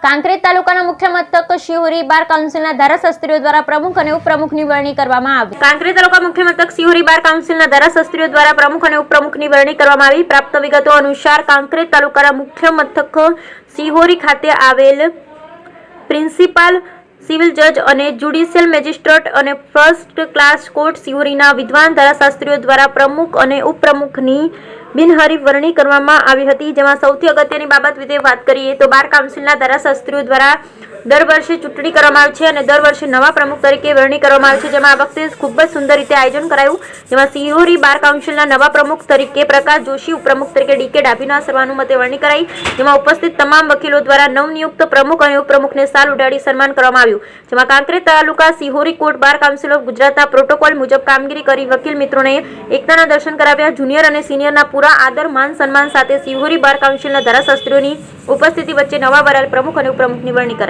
કાંકરેજ તાલુકાના મુખ્ય મથક શિહોરી બાર કાઉન્સિલના ધારાશાસ્ત્રીઓ દ્વારા પ્રમુખ અને ઉપપ્રમુખની વરણી કરવામાં આવી। કાંકરેજ તાલુકા મુખ્ય મથક શિહોરી બાર કાઉન્સિલના ધારાશાસ્ત્રીઓ દ્વારા પ્રમુખ અને ઉપપ્રમુખની વરણી કરવામાં આવી। પ્રાપ્ત વિગતો અનુસાર કાંકરેજ તાલુકાના મુખ્ય મથક શિહોરી ખાતે આવેલ પ્રિન્સિપાલ સિવિલ જજ અને જ્યુડિશિયલ મેજિસ્ટ્રેટ અને ફર્સ્ટ ક્લાસ કોર્ટ શિહોરીના વિદ્વાન ધારાશાસ્ત્રીઓ દ્વારા પ્રમુખ અને ઉપપ્રમુખની બિનહરીફ વરણી કરવામાં આવી હતી। જેમાં સૌથી અગત્યની બાબત વિશે વાત કરીએ તો બાર કાઉન્સિલના ધારાશાસ્ત્રીઓ દ્વારા દર વર્ષે ચૂંટણી કરવામાં આવે છે અને દર વર્ષે નવા પ્રમુખ તરીકે વરણી કરવામાં આવે છે। જેમાં આ વખતે ખૂબ જ સુંદર રીતે આયોજન કરાયું। જેમાં શિહોરી બાર કાઉન્સિલના નવા પ્રમુખ તરીકે પ્રકાશ જોશી, ઉપપ્રમુખ તરીકે ડીકે ડાભીના સર્વાનુમતે વરણી કરાઈ। જેમાં ઉપસ્થિત તમામ વકીલો દ્વારા નવનિયુક્ત પ્રમુખ અને ઉપપ્રમુખને શાલ ઉડાડી સન્માન કરવામાં આવ્યું। જેમાં Kankrej taluka Shihori court bar council of ગુજરાતના પ્રોટોકોલ મુજબ કામગીરી કરી વકીલ મિત્રોને એકતાના દર્શન કરાવ્યા। જુનિયર અને સિનિયરના પૂરા આદર માન સન્માન સાથે શિહોરી બાર કાઉન્સિલના ધારાશાસ્ત્રીઓની ઉપસ્થિતિ વચ્ચે નવા વરાયેલ પ્રમુખ અને ઉપપ્રમુખની વરણી કરાઈ।